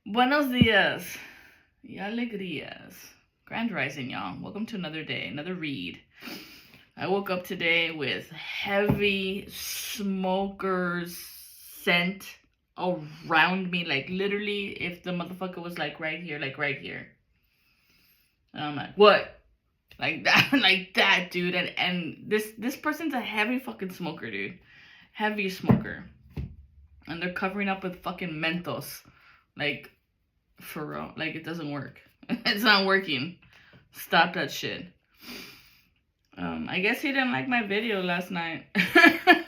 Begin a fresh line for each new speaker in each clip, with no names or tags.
Buenos dias y alegrías. Grand rising, y'all. Welcome to another day, another read. I woke up today with heavy smoker's scent around me. Like, literally, if the motherfucker was, like, right here, And I'm like, what? Like that, dude. And this person's a heavy fucking smoker, dude. Heavy smoker. And they're covering up with fucking Mentos. Like, for real. Like, it doesn't work. It's not working. Stop that shit. I guess he didn't like my video last night. I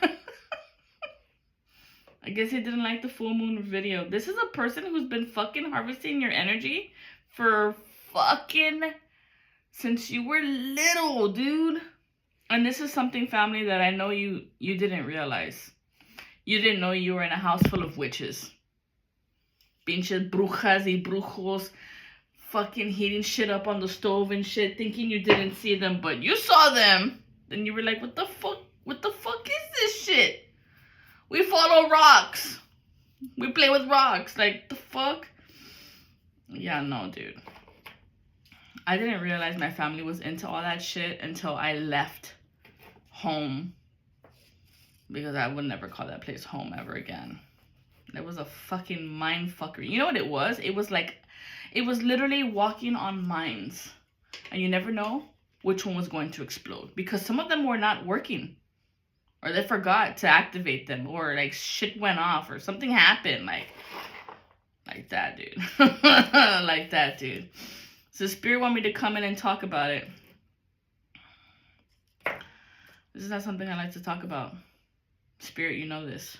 guess he didn't like the full moon video. This is a person who's been fucking harvesting your energy for fucking since you were little, dude. And this is something, family, that I know you didn't realize. You didn't know you were in a house full of witches. Pinches brujas y brujos fucking heating shit up on the stove and shit, thinking you didn't see them, but you saw them. Then you were like, what the fuck is this shit? We follow rocks. We play with rocks. Like, the fuck? Yeah, no, dude. I didn't realize my family was into all that shit until I left home. Because I would never call that place home ever again. It was a fucking mind fuckery. You know what it was? It was literally walking on mines. And you never know which one was going to explode. Because some of them were not working. Or they forgot to activate them. Or like shit went off. Or something happened. Like that, dude. Like that, dude. So Spirit wanted me to come in and talk about it. This is not something I like to talk about. Spirit, you know this.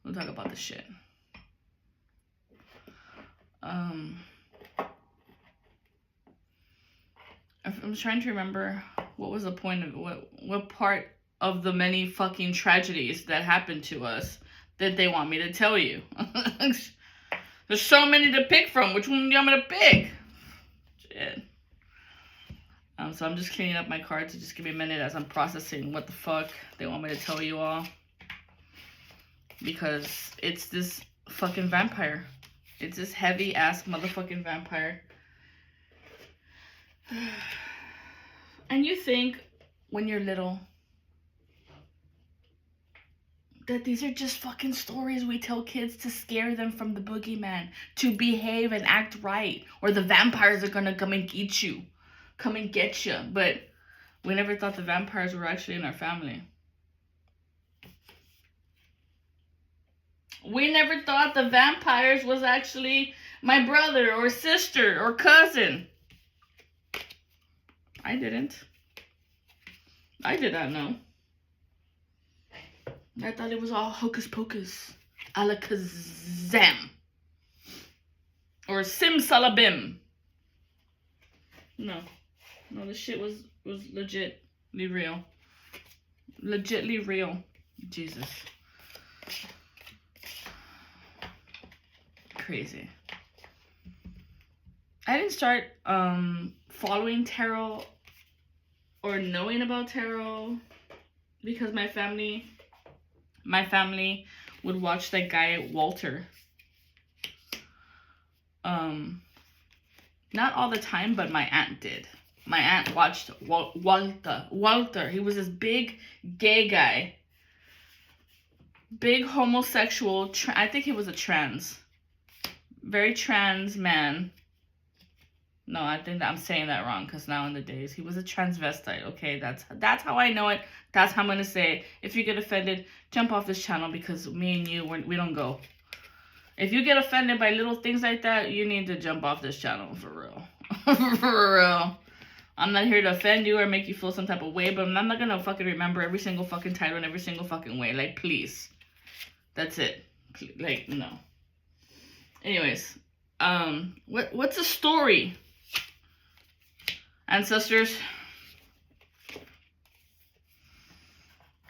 We'll talk about this shit. I'm trying to remember what was the point of what part of the many fucking tragedies that happened to us that they want me to tell you. There's so many to pick from. Which one do you want me to pick? Shit. So I'm just cleaning up my cards. So just give me a minute as I'm processing what the fuck they want me to tell you all. Because it's this fucking vampire. It's this heavy ass motherfucking vampire. And you think when you're little that these are just fucking stories we tell kids to scare them from the boogeyman, to behave and act right, or the vampires are gonna come and get you. Come and get you. But we never thought the vampires were actually in our family. We never thought the vampires was actually my brother or sister or cousin. I didn't. I did not know. I thought it was all hocus pocus. Alakazam. Or simsalabim. No, this shit was legitly real. Legitly real. Jesus. Crazy. I didn't start following tarot or knowing about tarot because my family would watch that guy Walter. Not all the time, but my aunt did. My aunt watched Walter. He was this big gay guy. Big homosexual. I think he was a trans. Very trans man. No, I think that I'm saying that wrong because now in the days he was a transvestite. Okay, that's how I know it. That's how I'm gonna say it. If you get offended, jump off this channel because me and you we don't go. If you get offended by little things like that, you need to jump off this channel for real. For real. I'm not here to offend you or make you feel some type of way, but I'm not gonna fucking remember every single fucking title in every single fucking way. Like, please. That's it. Like, no. Anyways, what's the story? Ancestors.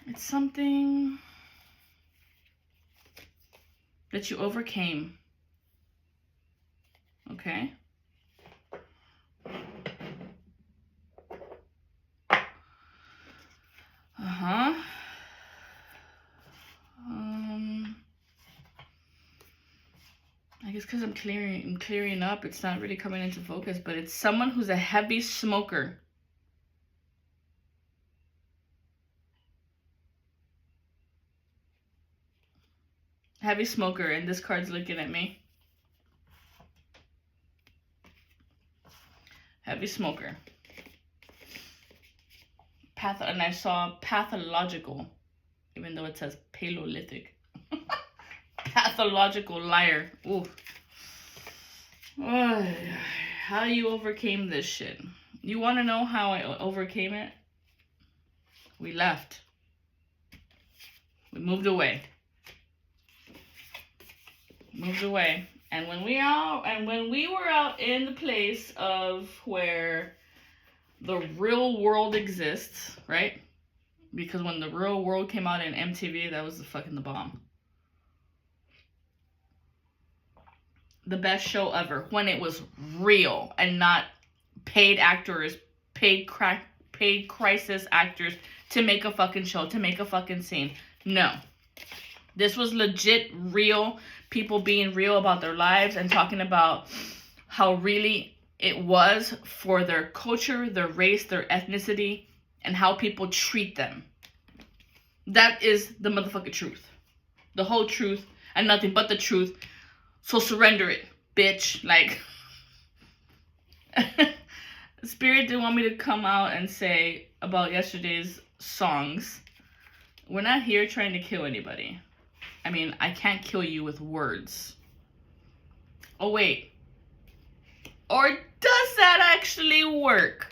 It's something that you overcame. Okay? Uh-huh. I guess because I'm clearing up, it's not really coming into focus, but it's someone who's a heavy smoker. Heavy smoker, and this card's looking at me. Heavy smoker. And I saw pathological, even though it says Paleolithic. Pathological liar. Ooh. How you overcame this shit? You want to know how I overcame it? We left. We moved away. Moved away. And when we were out in the place of where the real world exists, right? Because when the real world came out in MTV, that was the bomb. The best show ever when it was real and not paid actors, paid crisis actors to make a fucking show, to make a fucking scene. No. This was legit real people being real about their lives and talking about how really it was for their culture, their race, their ethnicity, and how people treat them. That is the motherfucking truth. The whole truth and nothing but the truth. So surrender it, bitch. Like, Spirit didn't want me to come out and say about yesterday's songs. We're not here trying to kill anybody. I mean, I can't kill you with words. Oh, wait. Or does that actually work?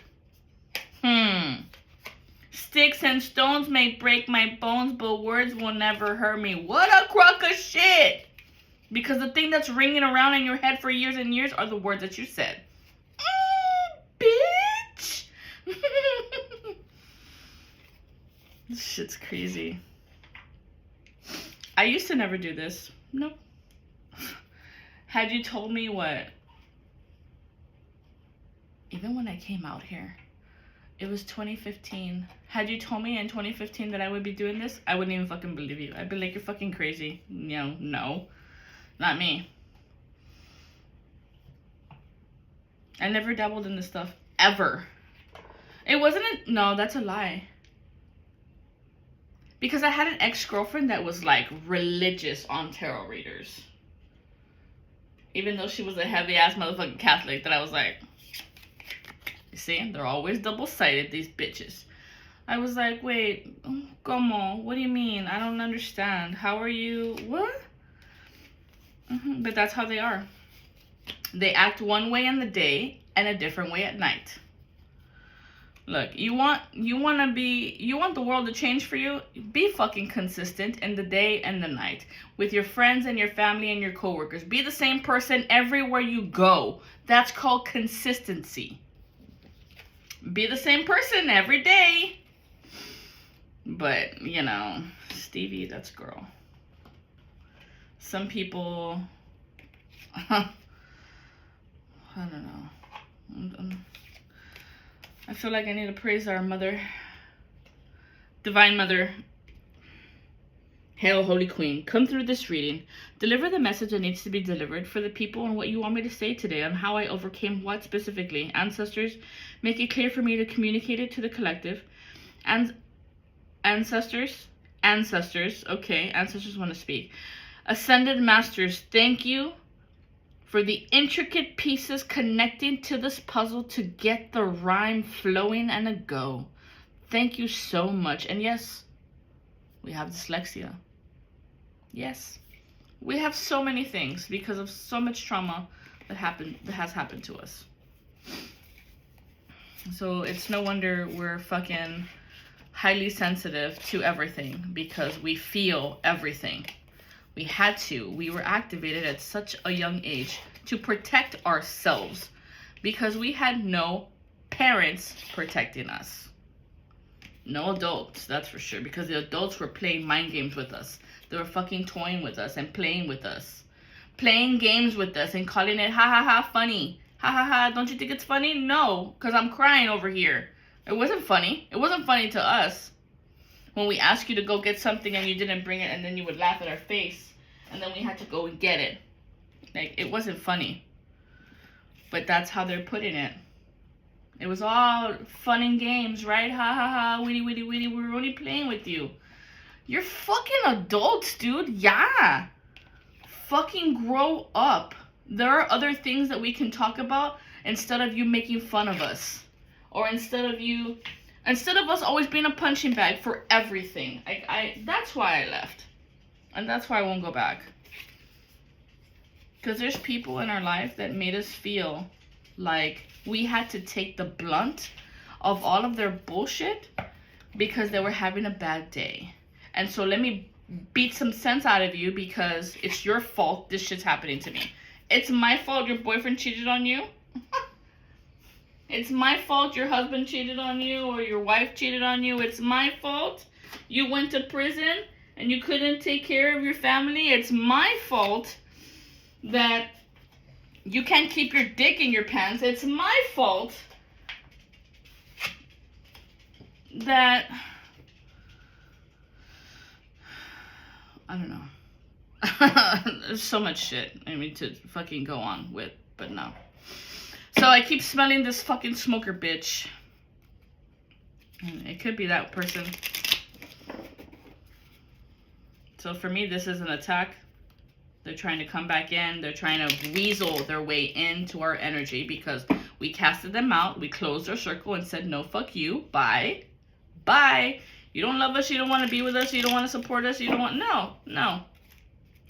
Sticks and stones may break my bones, but words will never hurt me. What a crock of shit! Because the thing that's ringing around in your head for years and years are the words that you said. Bitch! This shit's crazy. I used to never do this. Nope. Had you told me what? Even when I came out here, it was 2015. Had you told me in 2015 that I would be doing this, I wouldn't even fucking believe you. I'd be like, you're fucking crazy. You know, no. Not me. I never dabbled in this stuff. Ever. It wasn't no, that's a lie. Because I had an ex-girlfriend that was like religious on tarot readers. Even though she was a heavy-ass motherfucking Catholic, that I was like, you see, they're always double-sided, these bitches. I was like, wait, como? What do you mean? I don't understand. How are you? What? But that's how they are. They act one way in the day and a different way at night. Look, you want the world to change for you? Be fucking consistent in the day and the night with your friends and your family and your coworkers. Be the same person everywhere you go. That's called consistency. Be the same person every day. But, you know, Stevie, that's girl. Some people, I don't know. I feel like I need to praise our mother, Divine Mother. Hail, Holy Queen, come through this reading. Deliver the message that needs to be delivered for the people and what you want me to say today on how I overcame what specifically. Ancestors, make it clear for me to communicate it to the collective. And ancestors, okay, ancestors want to speak. Ascended Masters, thank you for the intricate pieces connecting to this puzzle to get the rhyme flowing and a go. Thank you so much. And yes, we have dyslexia. Yes, we have so many things because of so much trauma that has happened to us. So it's no wonder we're fucking highly sensitive to everything because we feel everything. We had to. We were activated at such a young age to protect ourselves because we had no parents protecting us. No adults, that's for sure, because the adults were playing mind games with us. They were fucking toying with us and playing with us. Playing games with us and calling it ha ha ha funny. Ha ha ha, don't you think it's funny? No, because I'm crying over here. It wasn't funny. It wasn't funny to us. When we asked you to go get something and you didn't bring it and then you would laugh at our face and then we had to go and get it. Like, it wasn't funny. But that's how they're putting it. It was all fun and games, right? Ha ha ha, witty witty witty, we were only playing with you. You're fucking adults, dude. Yeah. Fucking grow up. There are other things that we can talk about instead of you making fun of us. Or instead of us always being a punching bag for everything. That's why I left. And that's why I won't go back. Because there's people in our life that made us feel like we had to take the blunt of all of their bullshit because they were having a bad day. And so let me beat some sense out of you because it's your fault this shit's happening to me. It's my fault your boyfriend cheated on you. It's my fault your husband cheated on you or your wife cheated on you. It's my fault you went to prison and you couldn't take care of your family. It's my fault that you can't keep your dick in your pants. It's my fault that... I don't know. There's so much shit I mean to fucking go on with, but no. So I keep smelling this fucking smoker bitch. It could be that person. So for me, this is an attack. They're trying to come back in. They're trying to weasel their way into our energy because we casted them out. We closed our circle and said, no, fuck you. Bye. Bye. You don't love us. You don't want to be with us. You don't want to support us. You don't want... No.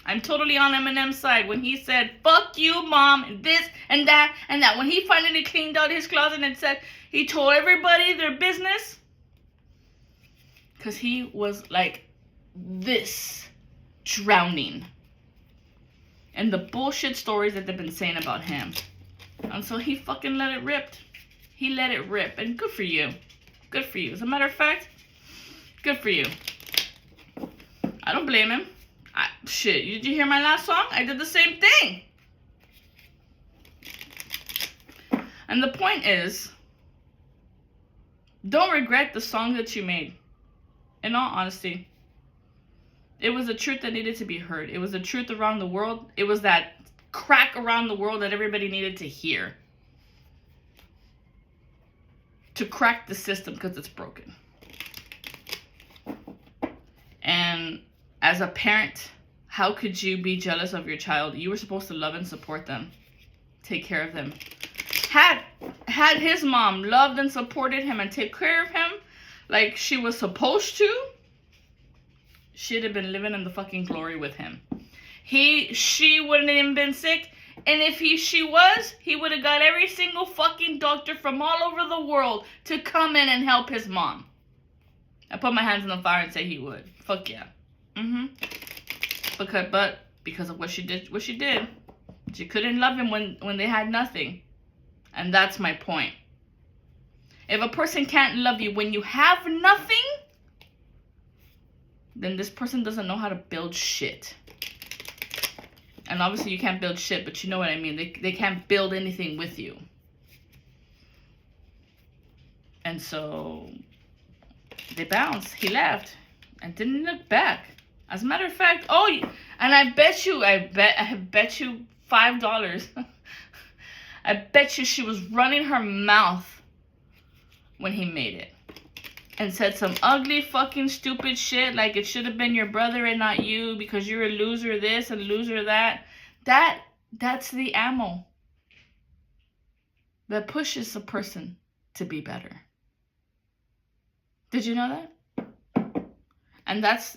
I'm totally on Eminem's side when he said, fuck you, mom, and this and that and that. When he finally cleaned out his closet and said, he told everybody their business. Because he was like this, drowning. And the bullshit stories that they've been saying about him. And so he fucking let it rip. He let it rip. And good for you. Good for you. As a matter of fact, good for you. I don't blame him. Shit, did you hear my last song? I did the same thing. And the point is, don't regret the song that you made. In all honesty. It was a truth that needed to be heard. It was a truth around the world. It was that crack around the world that everybody needed to hear. To crack the system because it's broken. And as a parent, how could you be jealous of your child? You were supposed to love and support them. Take care of them. Had his mom loved and supported him and take care of him like she was supposed to, she'd have been living in the fucking glory with him. She wouldn't have even been sick. And if she was, he would have got every single fucking doctor from all over the world to come in and help his mom. I put my hands in the fire and say he would. Fuck yeah. Because of what she did. She couldn't love him when they had nothing. And that's my point. If a person can't love you when you have nothing, then this person doesn't know how to build shit. And obviously you can't build shit, but you know what I mean. They can't build anything with you. And so they bounced. He left and didn't look back. As a matter of fact, and I bet you $5. I bet you she was running her mouth when he made it. And said some ugly fucking stupid shit like it should have been your brother and not you because you're a loser this and loser that. That's the ammo that pushes a person to be better. Did you know that? And that's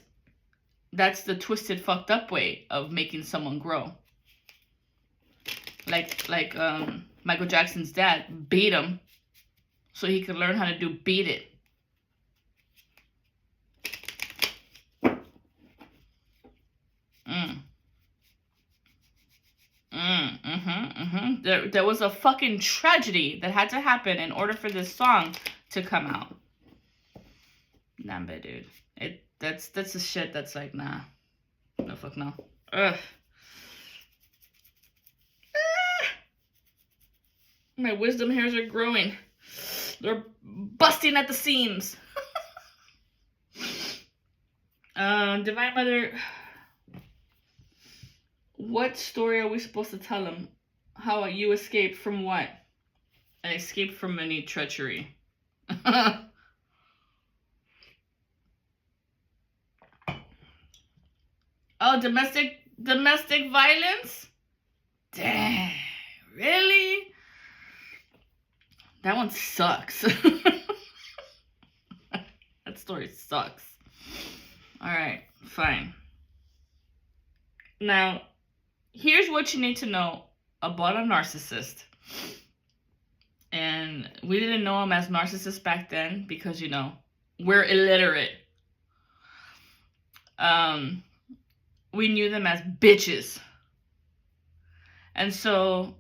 the twisted, fucked up way of making someone grow. Like Michael Jackson's dad beat him so he could learn how to do beat it. There was a fucking tragedy that had to happen in order for this song to come out. Nah, dude. That's the shit that's like, nah. No fuck no. Ugh. My wisdom hairs are growing. They're busting at the seams. Divine Mother. What story are we supposed to tell him? How you escaped from what? I escaped from any treachery. Oh, domestic violence? Dang, really? That one sucks. That story sucks. Alright, fine. Now, here's what you need to know about a narcissist. And we didn't know him as narcissists back then because, you know, we're illiterate. We knew them as bitches. And so,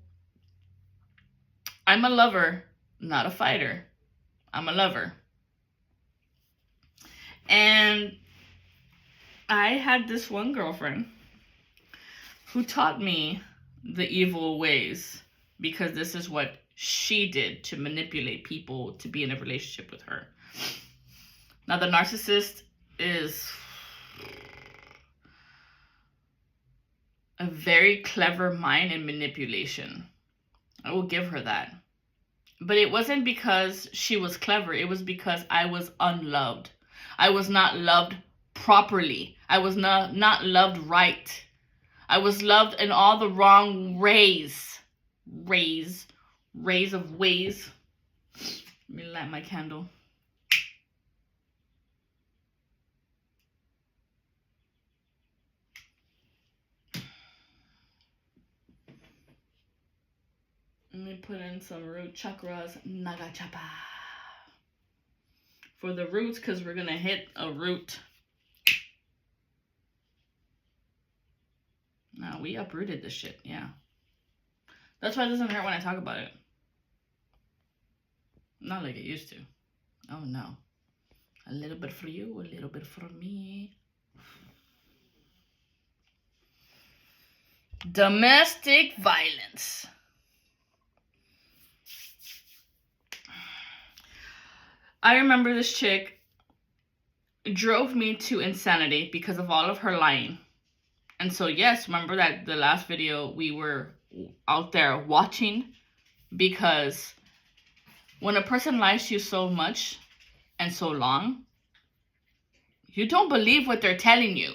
I'm a lover, not a fighter. I'm a lover. And I had this one girlfriend who taught me the evil ways because this is what she did to manipulate people to be in a relationship with her. Now, the narcissist is a very clever mind in manipulation. I will give her that. But it wasn't because she was clever. It was because I was unloved. I was not loved properly. I was not loved right. I was loved in all the wrong ways. Rays of ways. Let me light my candle. Let me put in some root chakras. Nagachapa. For the roots, because we're going to hit a root. No, we uprooted this shit, yeah. That's why it doesn't hurt when I talk about it. Not like it used to. Oh, no. A little bit for you, a little bit for me. Domestic violence. I remember this chick drove me to insanity because of all of her lying. And so, yes, remember that the last video we were out there watching, because when a person lies to you so much and so long, you don't believe what they're telling you.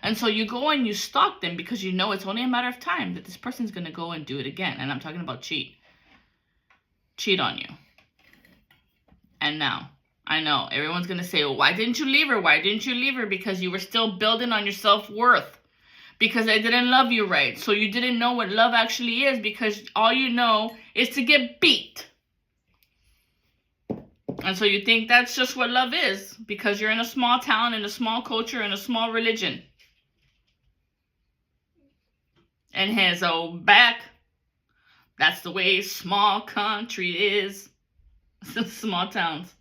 And so you go and you stalk them because you know it's only a matter of time that this person's going to go and do it again. And I'm talking about cheat on you. And now, I know, everyone's going to say, well, why didn't you leave her? Why didn't you leave her? Because you were still building on your self-worth. Because I didn't love you right. So you didn't know what love actually is, because all you know is to get beat. And so you think that's just what love is, because you're in a small town, in a small culture, in a small religion. And hands back. That's the way small country is. Small towns.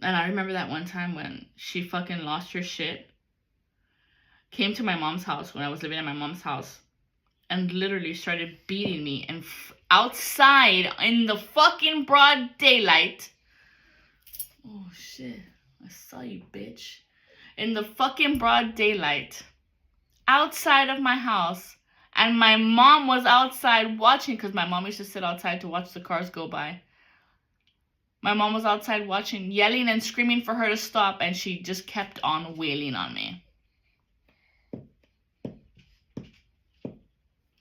And I remember that one time when she fucking lost her shit. Came to my mom's house when I was living at my mom's house. And literally started beating me. And outside in the fucking broad daylight. Oh shit. I saw you, bitch. In the fucking broad daylight. Outside of my house. And my mom was outside watching, because my mom used to sit outside to watch the cars go by. My mom was outside watching, yelling and screaming for her to stop, and she just kept on wailing on me.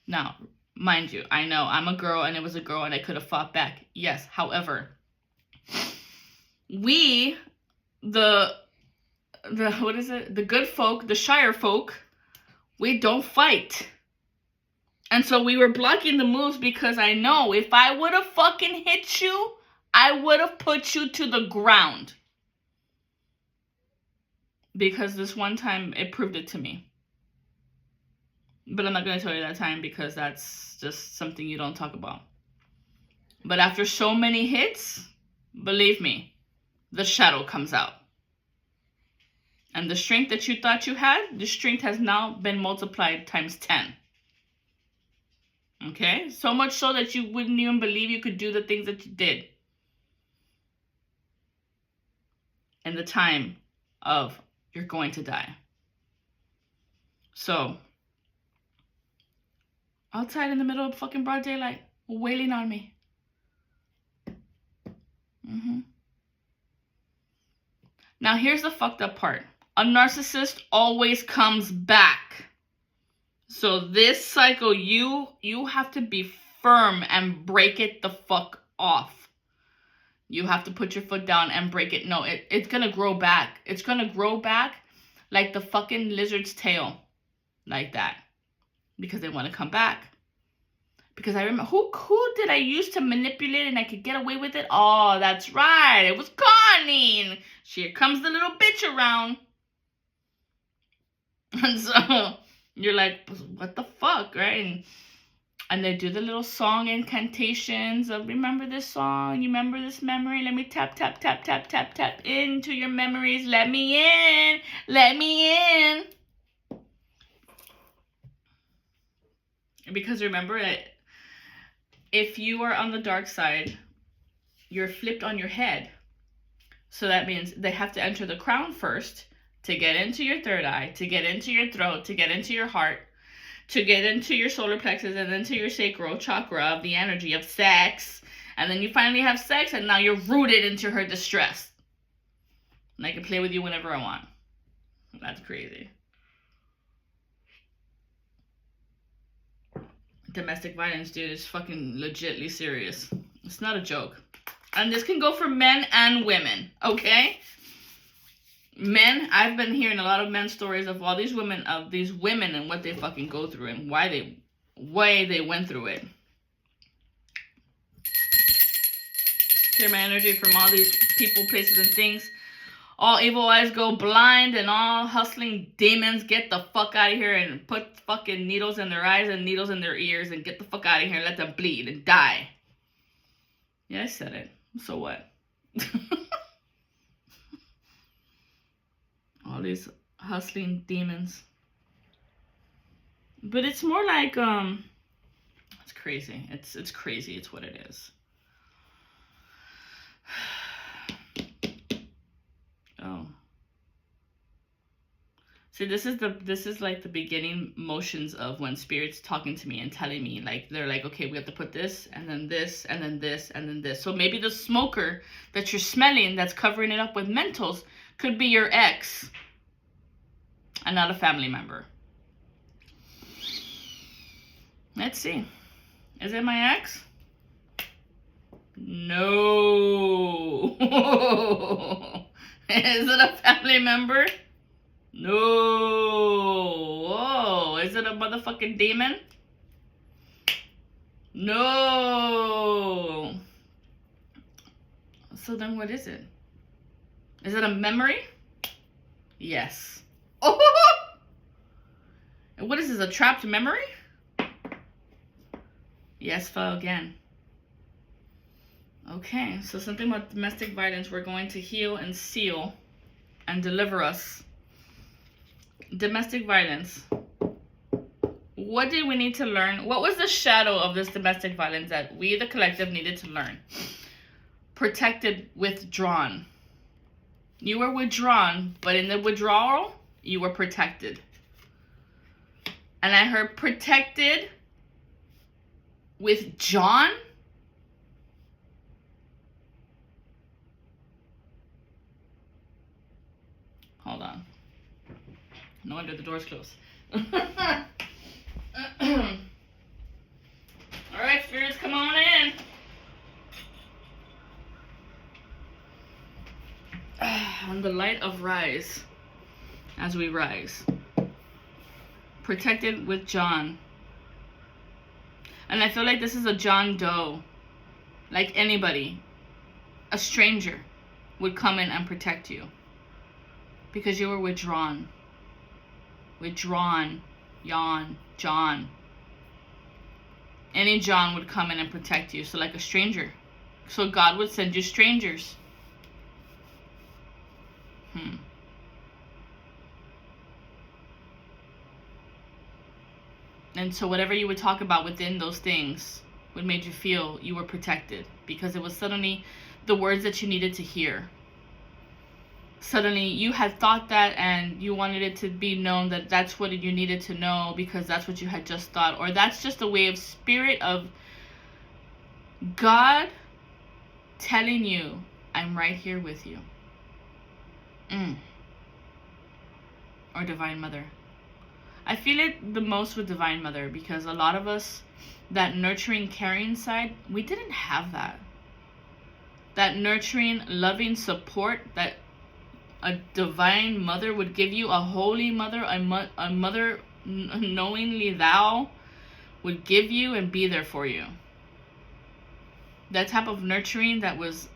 Now, mind you, I know I'm a girl and it was a girl and I could have fought back. Yes, however, we, the good folk, the Shire folk, we don't fight. And so we were blocking the moves because I know if I would have fucking hit you, I would have put you to the ground. Because this one time, it proved it to me. But I'm not going to tell you that time because that's just something you don't talk about. But after so many hits, believe me, the shadow comes out. And the strength that you thought you had, the strength has now been multiplied times 10. Okay? So much so that you wouldn't even believe you could do the things that you did. In the time of you're going to die. So, outside in the middle of fucking broad daylight, wailing on me. Now, here's the fucked up part. A narcissist always comes back. So this cycle, you have to be firm and break it the fuck off. You have to put your foot down and break it. No, it's gonna grow back. It's gonna grow back like the fucking lizard's tail. Like that. Because they want to come back. Because I remember, who did I use to manipulate and I could get away with it? Oh, that's right. It was Connie. Here comes the little bitch around. And so you're like, what the fuck, right? And they do the little song incantations of, remember this song? You remember this memory? Let me tap, tap, tap, tap, tap, tap into your memories. Let me in. Let me in. Because remember that if you are on the dark side, you're flipped on your head. So that means they have to enter the crown first to get into your third eye, to get into your throat, to get into your heart, to get into your solar plexus, and then to your sacral chakra of the energy of sex. And then you finally have sex, and now you're rooted into her distress. And I can play with you whenever I want. That's crazy. Domestic violence, dude, is fucking legitly serious. It's not a joke. And this can go for men and women, okay? Men, I've been hearing a lot of men's stories of all these women and what they fucking go through and why they went through it. Clear my energy from all these people, places, and things. All evil eyes go blind and all hustling demons get the fuck out of here and put fucking needles in their eyes and needles in their ears and get the fuck out of here and let them bleed and die. Yeah, I said it. So what? All these hustling demons. But it's more like, it's crazy. It's crazy. It's what it is. Oh. See, this is like the beginning motions of when Spirit's talking to me and telling me, like, they're like, okay, we have to put this, and then this, and then this, and then this. So maybe the smoker that you're smelling that's covering it up with mentals could be your ex and not a family member. Let's see. Is it my ex? No. Is it a family member? No. Whoa. Is it a motherfucking demon? No. So then what is it? Is it a memory? Yes. Oh! And what is this, a trapped memory? Yes, fell again. Okay, so something about domestic violence. We're going to heal and seal and deliver us. Domestic violence. What did we need to learn? What was the shadow of this domestic violence that we, the collective, needed to learn? Protected, withdrawn. You were withdrawn, but in the withdrawal, you were protected. And I heard protected with John. Hold on. No wonder the door's closed. Alright, spirits, come on in. On the light of rise, as we rise. Protected with John. And I feel like this is a John Doe. Like anybody, a stranger, would come in and protect you. Because you were withdrawn. Withdrawn. John. Any John would come in and protect you. So like a stranger. So God would send you strangers. And so whatever you would talk about within those things would make you feel you were protected. Because it was suddenly the words that you needed to hear. suddenly you had thought that and you wanted it to be known that that's what you needed to know because that's what you had just thought, or that's just a way of spirit of God telling you, I'm right here with you. Or Divine Mother. I feel it the most with Divine Mother because a lot of us, that nurturing, caring side, we didn't have that. That nurturing, loving support that a Divine Mother would give you, a Holy Mother, a Mother knowingly thou would give you and be there for you. That type of nurturing that was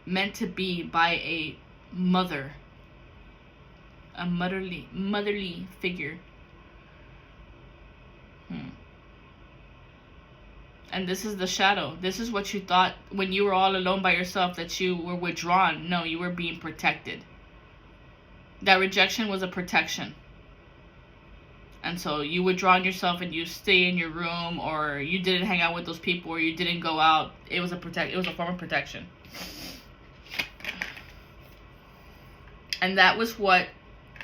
meant to be by a mother. A motherly figure. And this is the shadow. This is what you thought when you were all alone by yourself, that you were withdrawn. No, you were being protected. That rejection was a protection. And so you withdraw yourself and you stay in your room, or you didn't hang out with those people, or you didn't go out. It was a form of protection. And that was what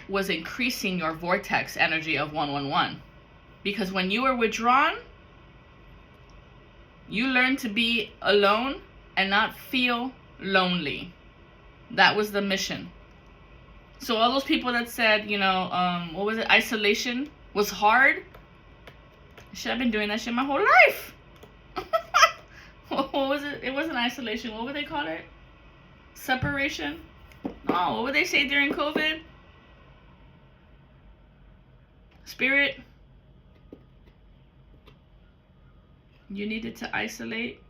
was increasing your vortex energy of 111. Because when you were withdrawn, you learned to be alone and not feel lonely. That was the mission. So all those people that said, what was it? Isolation was hard. Shit, I've been doing that shit my whole life. What was it? It wasn't isolation. What would they call it? Separation? No, what would they say during COVID? Spirit? You needed to isolate?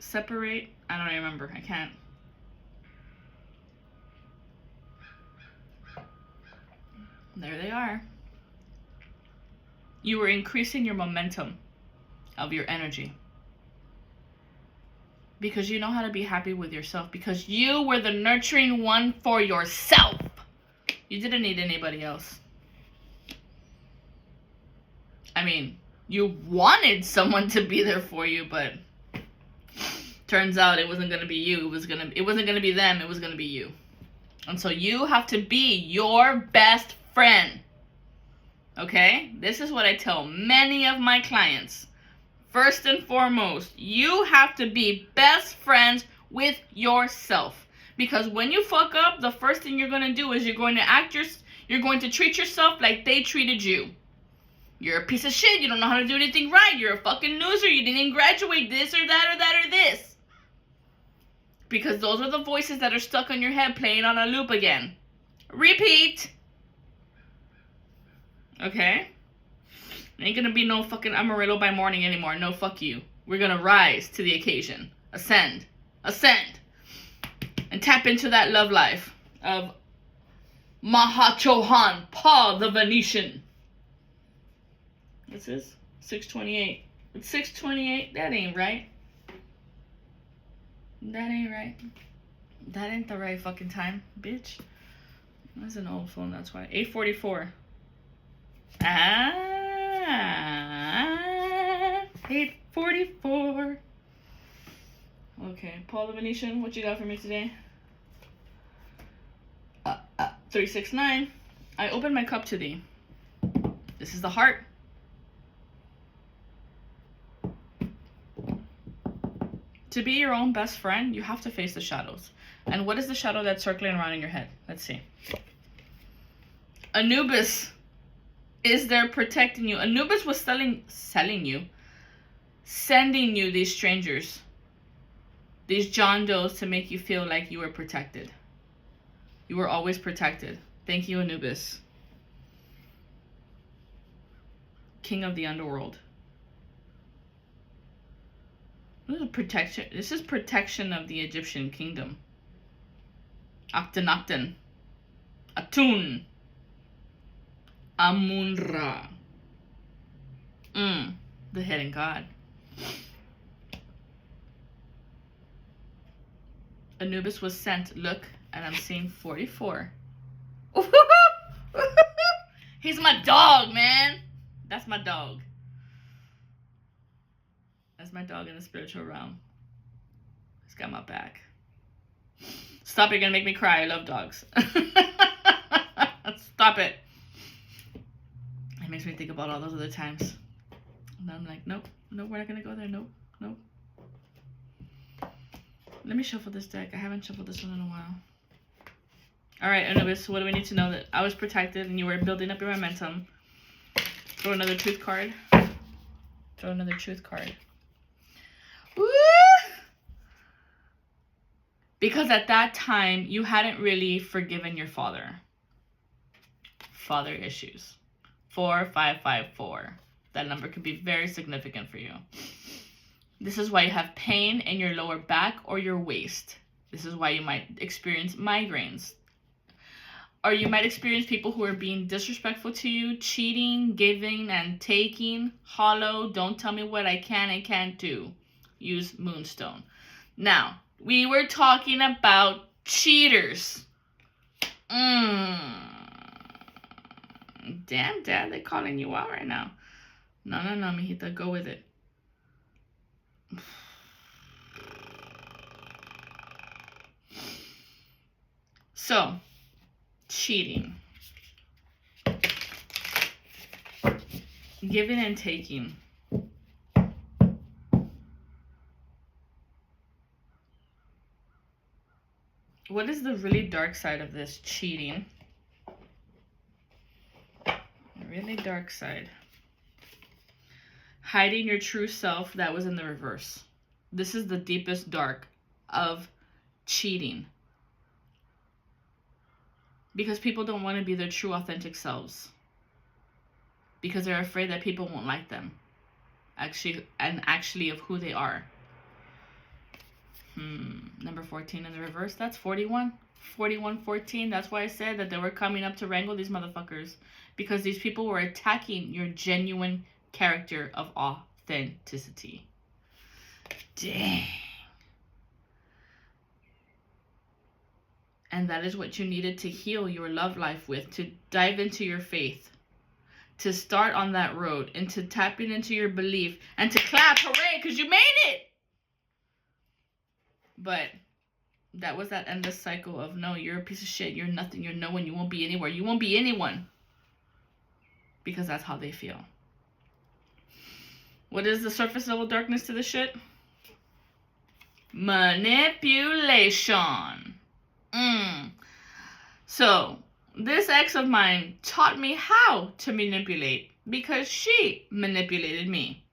Separate? I don't remember. I can't. There they are. You were increasing your momentum of your energy. Because you know how to be happy with yourself. Because you were the nurturing one for yourself. You didn't need anybody else. I mean, you wanted someone to be there for you, but turns out it wasn't going to be you. It wasn't going to be them. It was going to be you. And so you have to be your best friend. Okay? This is what I tell many of my clients. First and foremost, you have to be best friends with yourself. Because when you fuck up, the first thing you're going to do is you're going to treat yourself like they treated you. You're a piece of shit. You don't know how to do anything right. You're a fucking loser. You didn't graduate this or that or that or this. Because those are the voices that are stuck on your head playing on a loop again. Repeat. Okay? Ain't gonna be no fucking Amarillo by morning anymore. No, fuck you. We're gonna rise to the occasion. Ascend. And tap into that love life of Mahachohan, Paul the Venetian. What's this? 6:28. It's 6:28. That ain't right. That ain't right. That ain't the right fucking time, bitch. That's an old phone, that's why. 8:44. 8:44. Okay, Paul the Venetian, what you got for me today? 369. I open my cup to thee. This is the heart. To be your own best friend, you have to face the shadows. And what is the shadow that's circling around in your head? Let's see. Anubis is there protecting you. Anubis was sending you these strangers, these John Does, to make you feel like you were protected. You were always protected. Thank you, Anubis. King of the underworld. This is protection of the Egyptian kingdom. Akhenaten. Atun. Amun-Ra. The hidden god. Anubis was sent. Look, and I'm seeing 44. He's my dog, man. That's my dog. That's my dog in the spiritual realm. He's got my back. Stop, you're gonna make me cry. I love dogs. Stop it. It makes me think about all those other times. And I'm like, nope, nope, we're not gonna go there. Nope, nope. Let me shuffle this deck. I haven't shuffled this one in a while. Alright, Anubis, what do we need to know? That I was protected and you were building up your momentum. Throw another truth card. Throw another truth card. Woo! Because at that time, you hadn't really forgiven your father. Father issues. 4554. That number could be very significant for you. This is why you have pain in your lower back or your waist. This is why you might experience migraines. Or you might experience people who are being disrespectful to you, cheating, giving and taking. Hollow, don't tell me what I can and can't do. Use Moonstone. Now, we were talking about cheaters. Damn, Dad, they're calling you out right now. No, mijita, go with it. So, cheating. Giving and taking. What is the really dark side of this cheating? The really dark side. Hiding your true self that was in the reverse. This is the deepest dark of cheating. Because people don't want to be their true authentic selves. Because they're afraid that people won't like them. Actually of who they are. Number 14 in the reverse, that's 41. 4114, that's why I said that they were coming up to wrangle these motherfuckers. Because these people were attacking your genuine character of authenticity. Dang. And that is what you needed to heal your love life with, to dive into your faith, to start on that road, and to tapping into your belief, and to clap, hooray, because you made it! But that was that endless cycle of, no, you're a piece of shit, you're nothing, you're no one, you won't be anywhere, you won't be anyone. Because that's how they feel. What is the surface level darkness to this shit? Manipulation. So, this ex of mine taught me how to manipulate because she manipulated me.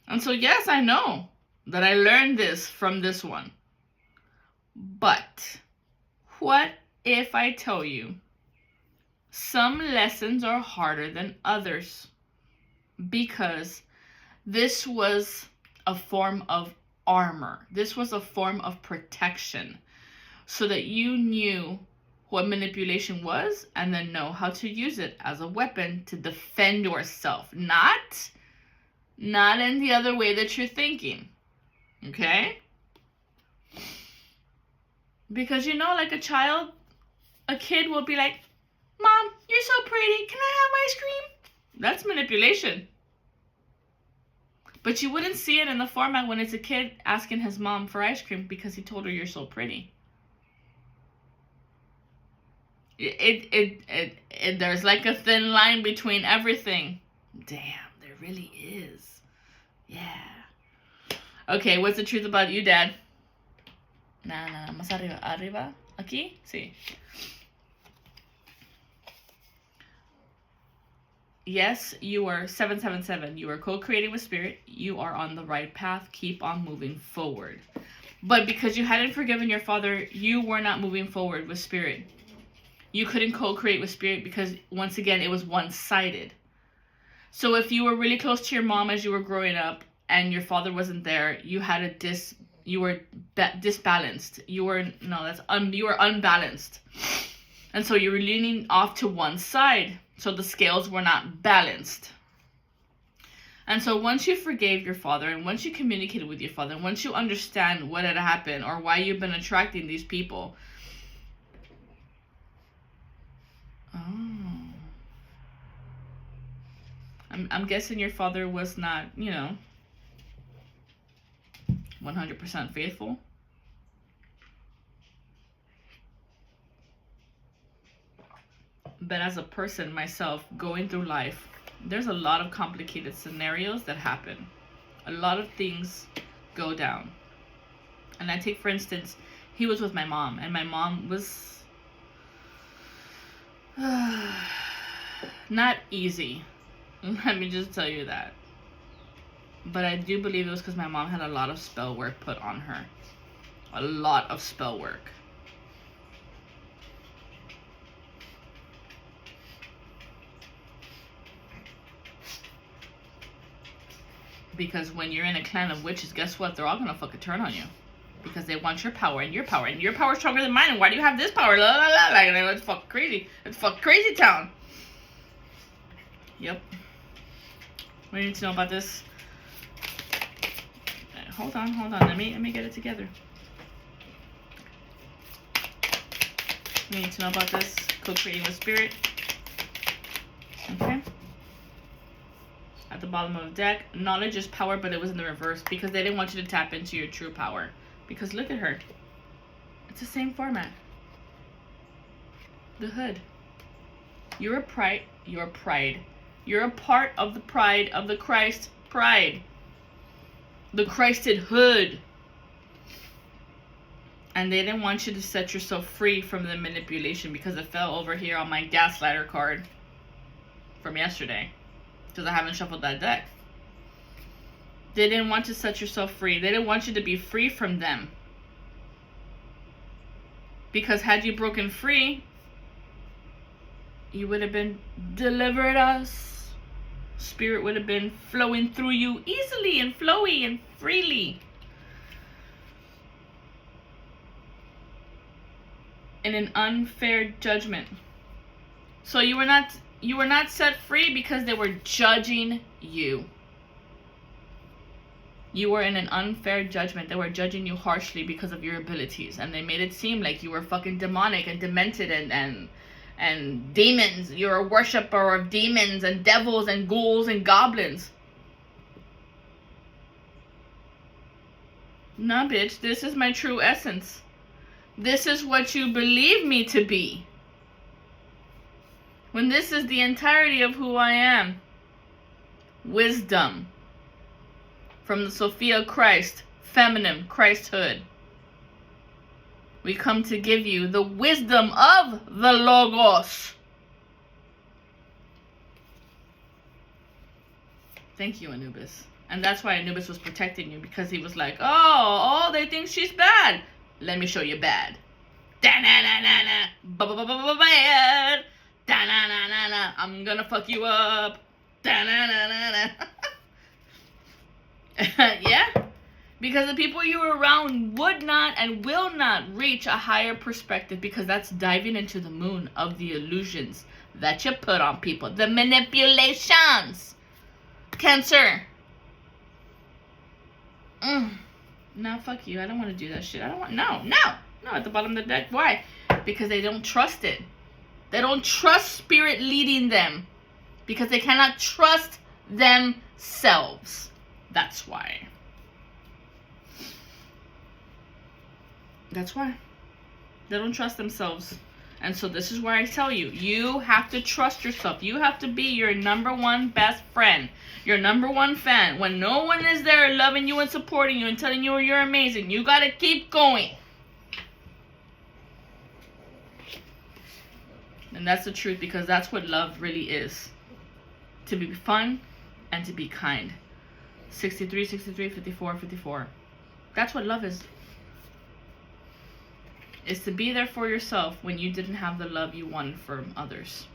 And so, yes, I know that I learned this from this one. But, what if I tell you some lessons are harder than others? Because this was a form of armor. This was a form of protection. So that you knew what manipulation was and then know how to use it as a weapon to defend yourself. Not in the other way that you're thinking. Okay? Because like a child, a kid will be like, Mom, you're so pretty. Can I have ice cream? That's manipulation. But you wouldn't see it in the format when it's a kid asking his mom for ice cream because he told her you're so pretty. There's like a thin line between everything. Damn, there really is. Yeah. Okay, what's the truth about you, Dad? Nah, más arriba. Arriba? Aquí? Sí. Yes, you are 777. You are co-creating with Spirit. You are on the right path. Keep on moving forward. But because you hadn't forgiven your father, you were not moving forward with Spirit. You couldn't co-create with Spirit because, once again, it was one-sided. So if you were really close to your mom as you were growing up and your father wasn't there, you had you were disbalanced. You were unbalanced. And so you were leaning off to one side. So the scales were not balanced. And so once you forgave your father, and once you communicated with your father, and once you understand what had happened or why you've been attracting these people. Oh. I'm guessing your father was not, 100% faithful. But as a person myself going through life, there's a lot of complicated scenarios that happen. A lot of things go down. And I take, for instance, he was with my mom, and my mom was not easy. Let me just tell you that. But I do believe it was because my mom had a lot of spell work put on her. A lot of spell work. Because when you're in a clan of witches, guess what? They're all gonna fucking turn on you. Because they want your power, and your power is stronger than mine, and why do you have this power? La la la. Like, it's fucking crazy. It's fucking crazy town. Yep. What do you need to know about this? Hold on. Let me get it together. We need to know about this. Co-creating with spirit. Okay. At the bottom of the deck, knowledge is power, but it was in the reverse because they didn't want you to tap into your true power. Because look at her. It's the same format. The hood. You're a pride. You're pride. You're a part of the pride of the Christ pride. The Christed hood. And they didn't want you to set yourself free from the manipulation because it fell over here on my gaslighter card from yesterday. Because I haven't shuffled that deck. They didn't want to set yourself free. They didn't want you to be free from them. Because had you broken free, you would have been delivered us. Spirit would have been flowing through you easily and flowy and freely. In an unfair judgment. So you were not set free because they were judging you. You were in an unfair judgment. They were judging you harshly because of your abilities. And they made it seem like you were fucking demonic and demented and demons. You're a worshiper of demons and devils and ghouls and goblins. Nah, bitch. This is my true essence. This is what you believe me to be. When this is the entirety of who I am. Wisdom. From the Sophia Christ, feminine Christhood. We come to give you the wisdom of the Logos. Thank you, Anubis. And that's why Anubis was protecting you, because he was like, oh, they think she's bad. Let me show you bad. Da-na-na-na-na. Ba-ba-ba-ba-bad. Da-na-na-na-na. I'm gonna fuck you up. Da-na-na-na-na. Yeah, because the people you were around would not and will not reach a higher perspective, because that's diving into the moon of the illusions that you put on people, the manipulations. Cancer. No, fuck you. I don't want to do that shit. I don't want. No. At the bottom of the deck. Why? Because they don't trust it. They don't trust spirit leading them, because they cannot trust themselves. That's why. That's why. They don't trust themselves. And so this is where I tell you, you have to trust yourself. You have to be your number one best friend. Your number one fan. When no one is there loving you and supporting you and telling you you're amazing, you gotta keep going. And that's the truth, because that's what love really is. To be fun and to be kind. 63, 54, 54. That's what love is. Is to be there for yourself when you didn't have the love you wanted from others.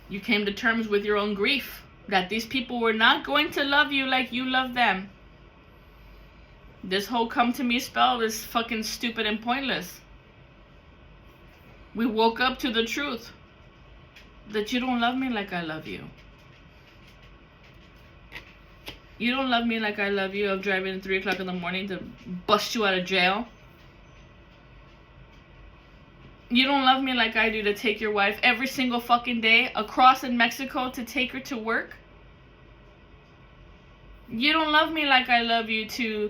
You came to terms with your own grief. That these people were not going to love you like you love them. This whole come to me spell is fucking stupid and pointless. We woke up to the truth. That you don't love me like I love you. You don't love me like I love you. I'm driving at 3 o'clock in the morning to bust you out of jail. You don't love me like I do to take your wife every single fucking day across in Mexico to take her to work. You don't love me like I love you to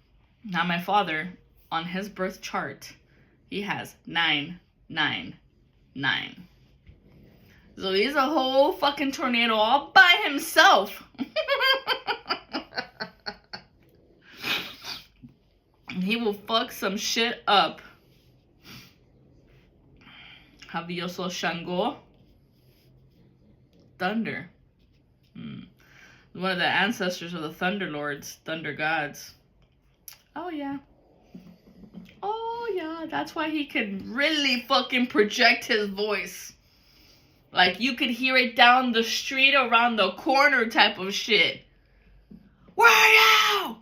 Now my father, on his birth chart, he has 999. So he's a whole fucking tornado all by himself. He will fuck some shit up. Havioso Shango. Thunder. One of the ancestors of the Thunder Lords, Thunder Gods. Oh yeah. Oh yeah, that's why he can really fucking project his voice. Like you could hear it down the street, around the corner type of shit. Where are you?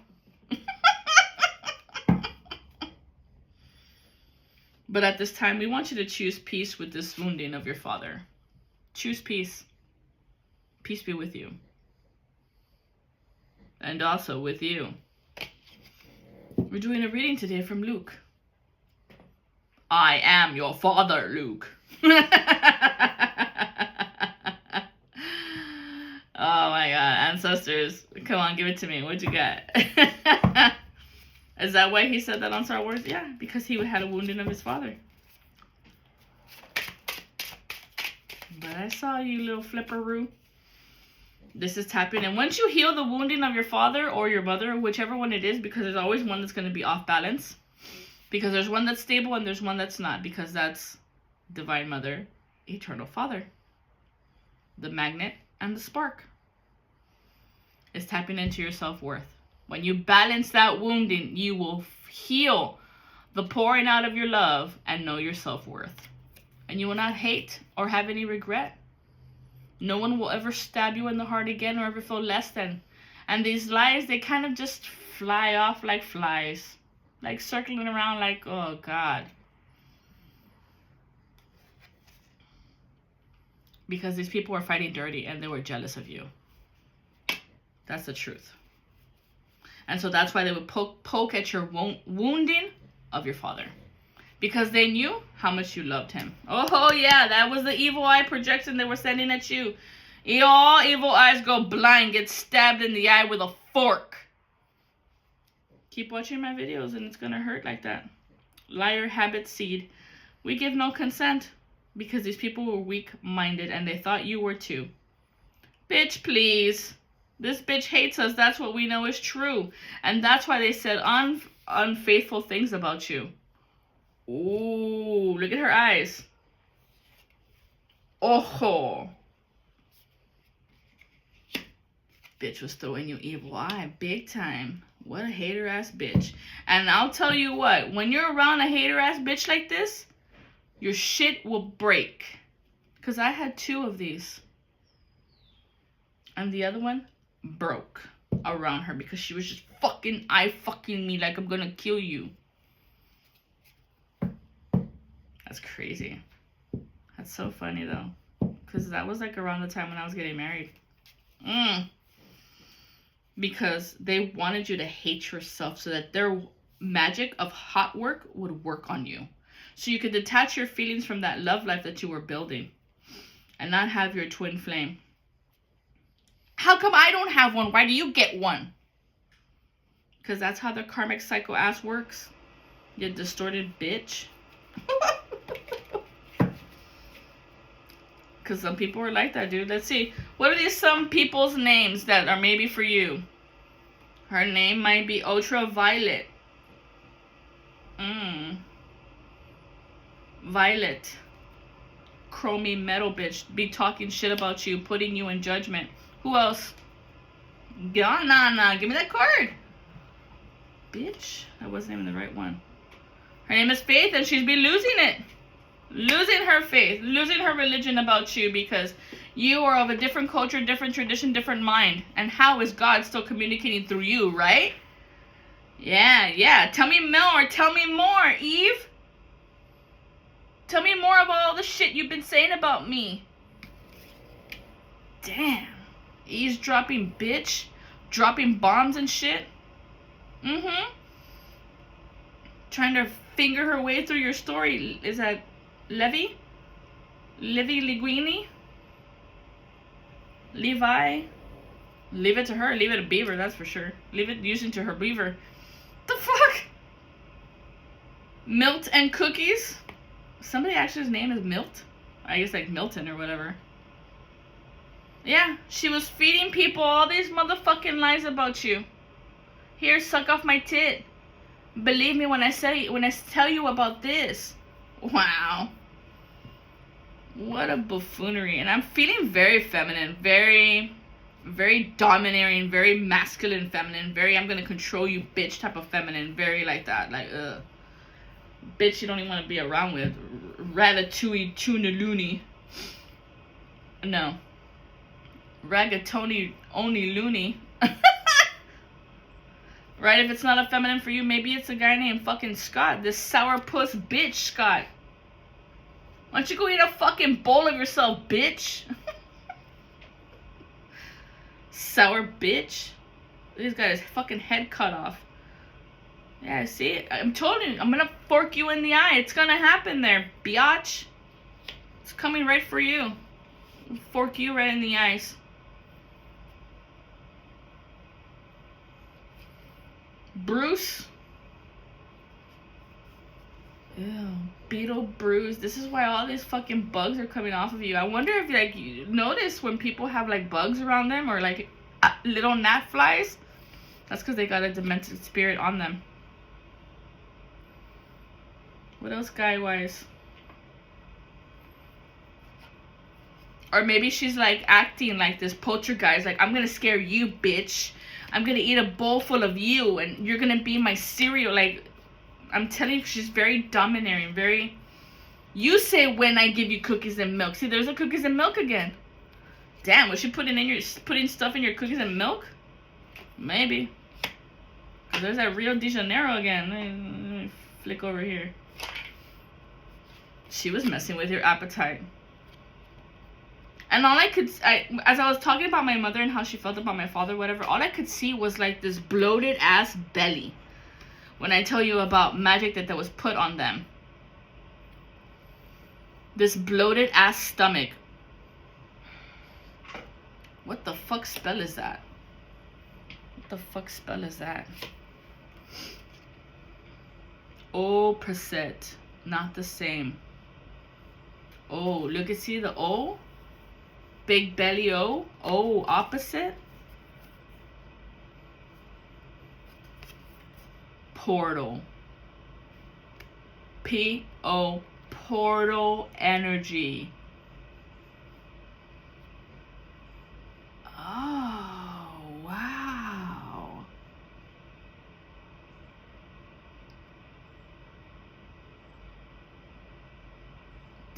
But at this time, we want you to choose peace with this wounding of your father. Choose peace. Peace be with you. And also with you. We're doing a reading today from Luke. I am your father, Luke. Oh my god, ancestors. Come on, give it to me. What'd you got? Is that why he said that on Star Wars? Yeah, because he had a wounding of his father. But I saw you, little flipperoo. This is tapping. And once you heal the wounding of your father or your mother, whichever one it is, because there's always one that's going to be off balance. Because there's one that's stable and there's one that's not. Because that's Divine Mother, Eternal Father. The magnet and the spark. It's tapping into your self-worth. When you balance that wounding, you will heal the pouring out of your love and know your self-worth. And you will not hate or have any regret. No one will ever stab you in the heart again or ever feel less than. And these lies, they kind of just fly off like flies. Like circling around like, oh God. Because these people were fighting dirty and they were jealous of you. That's the truth. And so that's why they would poke at your wounding of your father. Because they knew how much you loved him. Oh yeah, that was the evil eye projection they were sending at you. All evil eyes go blind, get stabbed in the eye with a fork. Keep watching my videos and it's going to hurt like that. Liar, habit, seed. We give no consent. Because these people were weak-minded and they thought you were too. Bitch, please. This bitch hates us. That's what we know is true. And that's why they said unfaithful things about you. Ooh, look at her eyes. Oh. Bitch was throwing you evil eye. Big time. What a hater-ass bitch. And I'll tell you what. When you're around a hater-ass bitch like this, your shit will break. Because I had 2 of these. And the other one broke around her because she was just fucking me like I'm gonna kill you. That's crazy. That's so funny though. Because that was like around the time when I was getting married. Because they wanted you to hate yourself so that their magic of hot work would work on you. So you could detach your feelings from that love life that you were building. And not have your twin flame. How come I don't have one? Why do you get one? Because that's how the karmic cycle ass works. You distorted bitch. Because some people are like that, dude. Let's see. What are these some people's names that are maybe for you? Her name might be Ultraviolet. Violet. Chromey metal bitch. Be talking shit about you. Putting you in judgment. Who else? Nah. Give me that card. Bitch. That wasn't even the right one. Her name is Faith and she's been losing it. Losing her faith. Losing her religion about you because you are of a different culture, different tradition, different mind. And how is God still communicating through you, right? Yeah. Tell me more. Tell me more, Eve. Tell me more about all the shit you've been saying about me. Damn. Eavesdropping bitch. Dropping bombs and shit. Trying to finger her way through your story. Is that Livy Linguini? Levi? Leave it to her. Leave it to Beaver, that's for sure. Leave it using to her Beaver. The fuck? Milt and Cookies. Somebody actually's name is Milt. I guess like Milton or whatever. Yeah, she was feeding people all these motherfucking lies about you. Here, suck off my tit. Believe me when I tell you about this. Wow. What a buffoonery. And I'm feeling very feminine, very, very domineering, very masculine feminine, very I'm gonna control you bitch type of feminine, very like that. Like, bitch you don't even want to be around with. Ratatouille tuna loony. No. Ragatoni only loony. Right, if it's not a feminine for you, maybe it's a guy named fucking Scott. This sourpuss bitch, Scott. Why don't you go eat a fucking bowl of yourself, bitch? Sour bitch. He's got his fucking head cut off. Yeah, see? I'm told you, I'm gonna fork you in the eye. It's gonna happen there, biatch. It's coming right for you. Fork you right in the eyes. Bruce. Ew. Beetle Bruce. This is why all these fucking bugs are coming off of you. I wonder if like you notice when people have like bugs around them or like little gnat flies. That's because they got a demented spirit on them. What else guy-wise? Or maybe she's like acting like this poltergeist. Like, I'm gonna scare you, bitch. I'm gonna eat a bowl full of you and you're gonna be my cereal. Like, I'm telling you, she's very domineering, very... You say when I give you cookies and milk. See, there's a cookies and milk again. Damn, was she putting stuff in your cookies and milk? Maybe. There's that Rio de Janeiro again. Let me flick over here. She was messing with your appetite. And all as I was talking about my mother and how she felt about my father, whatever, all I could see was like this bloated ass belly. When I tell you about magic that was put on them. This bloated ass stomach. What the fuck spell is that? What the fuck spell is that? Opposite. Not the same. Oh, look at see the O? Big belly O? O, opposite? Portal. P-O, portal energy. Oh, wow.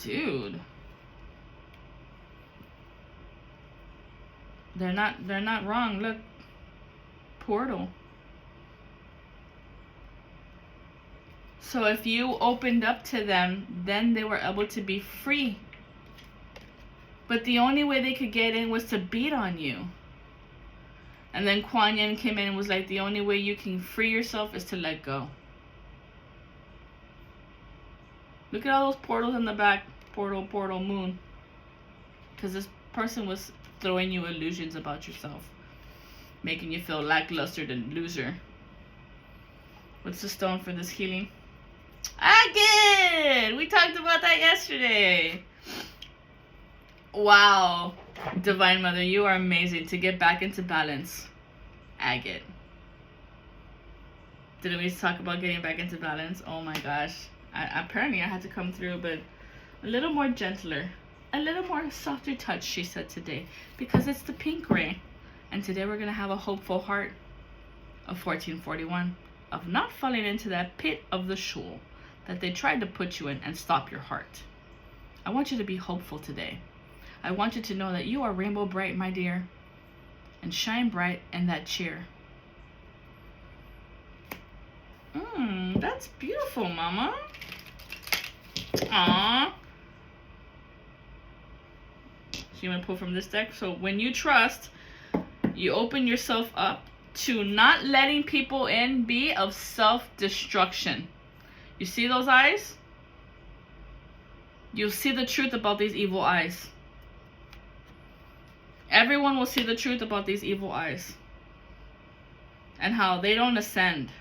Dude. They're not wrong. Look. Portal. So if you opened up to them, then they were able to be free. But the only way they could get in was to beat on you. And then Kuan Yin came in and was like, the only way you can free yourself is to let go. Look at all those portals in the back. Portal, portal, moon. Because this person was throwing you illusions about yourself. Making you feel lackluster and loser. What's the stone for this healing? Agate! We talked about that yesterday. Wow. Divine Mother, you are amazing to get back into balance. Agate. Didn't we talk about getting back into balance? Oh my gosh. Apparently I had to come through, but a little more gentler. A little more softer touch, she said today. Because it's the pink ray. And today we're going to have a hopeful heart of 1441. Of not falling into that pit of the Sheol that they tried to put you in and stop your heart. I want you to be hopeful today. I want you to know that you are rainbow bright, my dear. And shine bright in that cheer. That's beautiful, Mama. Aww. So you want to pull from this deck? So when you trust, you open yourself up to not letting people in be of self-destruction. You see those eyes? You'll see the truth about these evil eyes. Everyone will see the truth about these evil eyes. And how they don't ascend.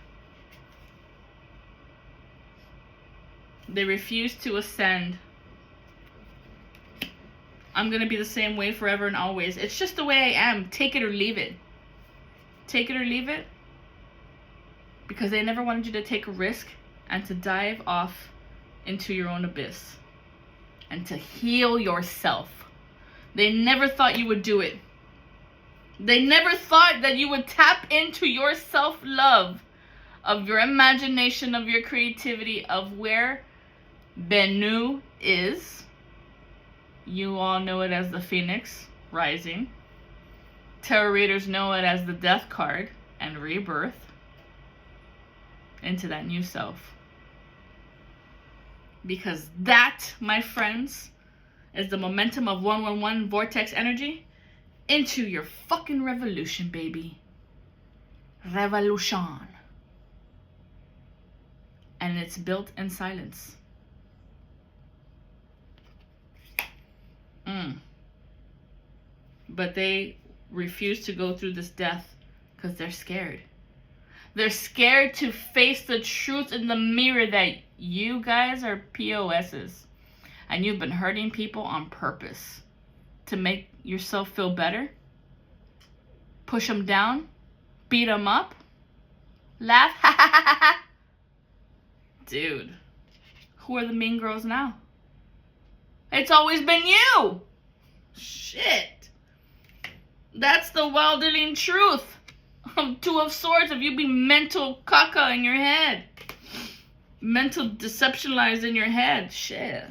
They refuse to ascend. I'm going to be the same way forever and always. It's just the way I am. Take it or leave it. Take it or leave it. Because they never wanted you to take a risk and to dive off into your own abyss. And to heal yourself. They never thought you would do it. They never thought that you would tap into your self-love, of your imagination, of your creativity, of where Bennu is. You all know it as the Phoenix Rising. Tarot readers know it as the Death card and rebirth into that new self. Because that, my friends, is the momentum of 111 vortex energy into your fucking revolution, baby. Revolution. And it's built in silence. But they refuse to go through this death because they're scared. They're scared to face the truth in the mirror that you guys are POSs. And you've been hurting people on purpose to make yourself feel better. Push them down. Beat them up. Laugh. Dude. Who are the mean girls now? It's always been you. Shit. That's the wilderling truth. Two of Swords of you being mental caca in your head. Mental deceptionalized in your head. Shit.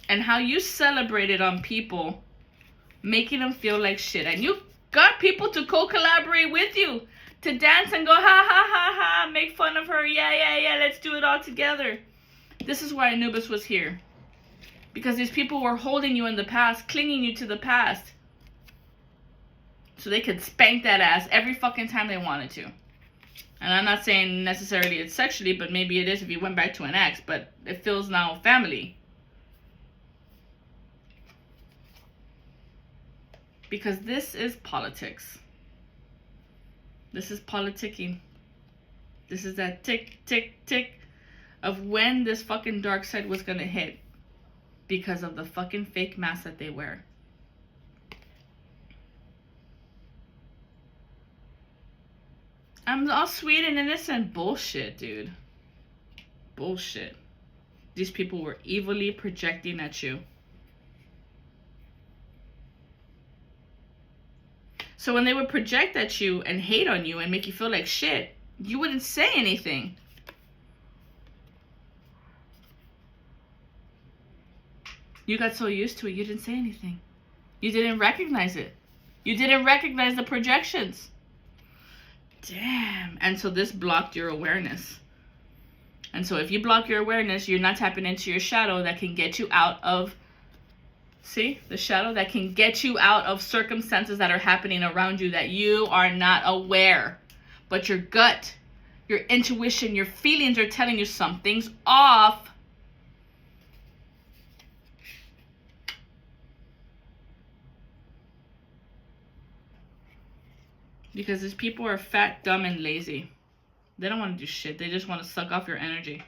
And how you celebrated on people, making them feel like shit. And you got people to co-collaborate with you, to dance and go, ha, ha, ha, ha, make fun of her. Yeah, let's do it all together. This is why Anubis was here. Because these people were holding you in the past, clinging you to the past. So they could spank that ass every fucking time they wanted to. And I'm not saying necessarily it's sexually, but maybe it is if you went back to an ex. But it feels now family. Because this is politics. This is politicking. This is that tick, tick, tick of when this fucking dark side was gonna hit. Because of the fucking fake mask that they wear. I'm all sweet and innocent. Bullshit, dude. Bullshit. These people were evilly projecting at you. So when they would project at you and hate on you and make you feel like shit, you wouldn't say anything. You got so used to it, you didn't say anything. You didn't recognize it. You didn't recognize the projections. Damn. And so this blocked your awareness. And so if you block your awareness, you're not tapping into your shadow that can get you out of, see, the shadow that can get you out of circumstances that are happening around you that you are not aware. But your gut, your intuition, your feelings are telling you something's off. Because these people are fat, dumb, and lazy. They don't want to do shit. They just want to suck off your energy.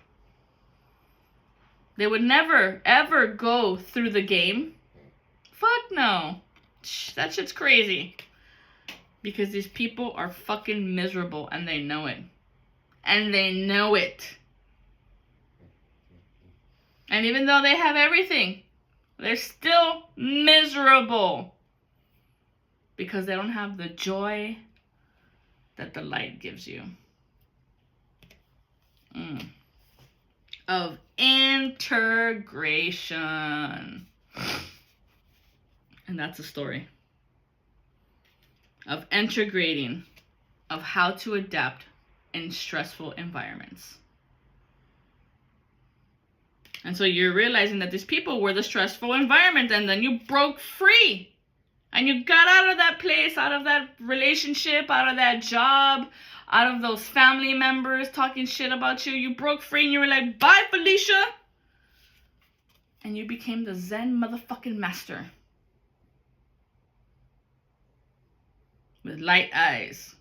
They would never, ever go through the game. Fuck no. That shit's crazy. Because these people are fucking miserable and they know it. And they know it. And even though they have everything, they're still miserable. Because they don't have the joy that the light gives you. Of integration. And that's the story. Of integrating. Of how to adapt in stressful environments. And so you're realizing that these people were the stressful environment, and then you broke free. And you got out of that place, out of that relationship, out of that job, out of those family members talking shit about you. You broke free and you were like, bye, Felicia. And you became the Zen motherfucking master. With light eyes.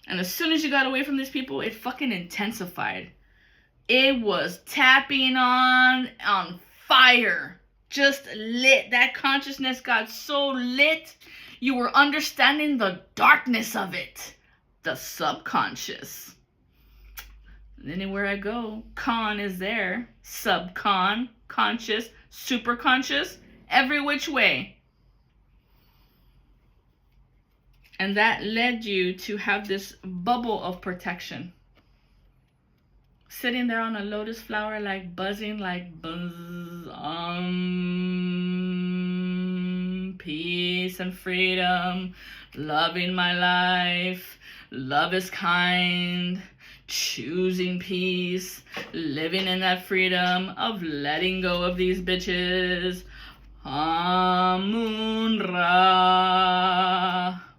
And as soon as you got away from these people, it fucking intensified. It was tapping on fire. Just lit. That consciousness got so lit, you were understanding the darkness of it. The subconscious. And anywhere I go, con is there. Subcon, conscious, superconscious, every which way. And that led you to have this bubble of protection. Sitting there on a lotus flower, like buzzing, like buzz. Peace and freedom. Loving my life. Love is kind. Choosing peace. Living in that freedom of letting go of these bitches. Amun-Ra.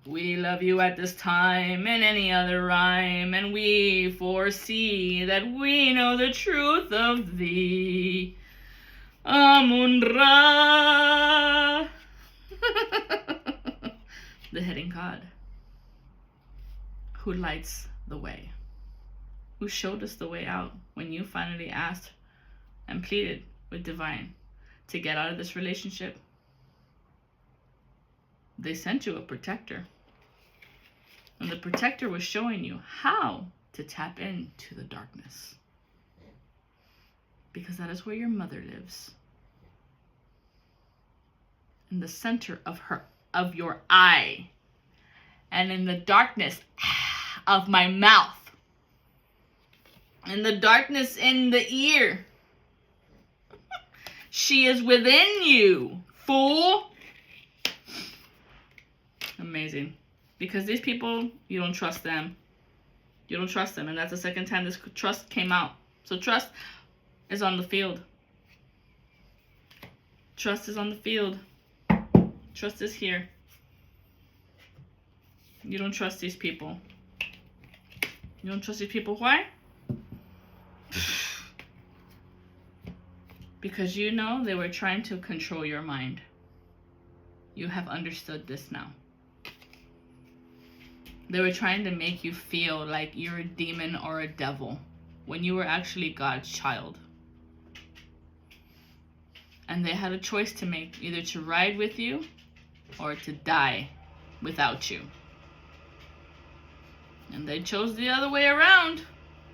We love you at this time and any other rhyme, and we foresee that we know the truth of thee. Amun-Ra. The hidden God, who lights the way, who showed us the way out when you finally asked and pleaded with Divine to get out of this relationship. They sent you a protector. And the protector was showing you how to tap into the darkness. Because that is where your mother lives. In the center of your eye. And in the darkness of my mouth. In the darkness in the ear. She is within you, fool. Amazing. Because these people, you don't trust them. You don't trust them. And that's the second time this trust came out. So trust is on the field. Trust is on the field. Trust is here. You don't trust these people. You don't trust these people. Why? Because you know they were trying to control your mind. You have understood this now. They were trying to make you feel like you're a demon or a devil when you were actually God's child. And they had a choice to make, either to ride with you or to die without you. And they chose the other way around.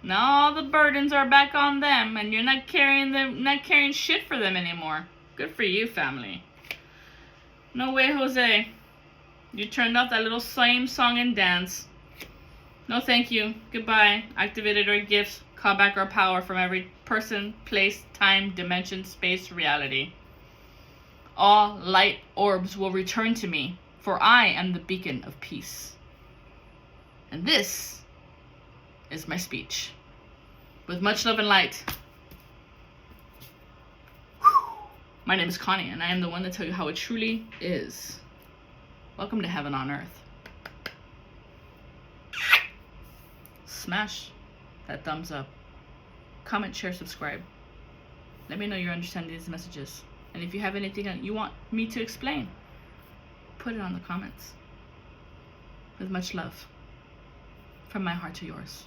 Now all the burdens are back on them, and you're not carrying shit for them anymore. Good for you, family. No way, Jose. You turned off that little same song and dance. No thank you. Goodbye. Activated our gifts. Call back our power from every person, place, time, dimension, space, reality. All light orbs will return to me, for I am the beacon of peace. And this is my speech. With much love and light. My name is Connie, and I am the one to tell you how it truly is. Welcome to Heaven on Earth. Smash that thumbs up. Comment, share, subscribe. Let me know you're understanding these messages. And if you have anything you want me to explain, put it on the comments. With much love. From my heart to yours.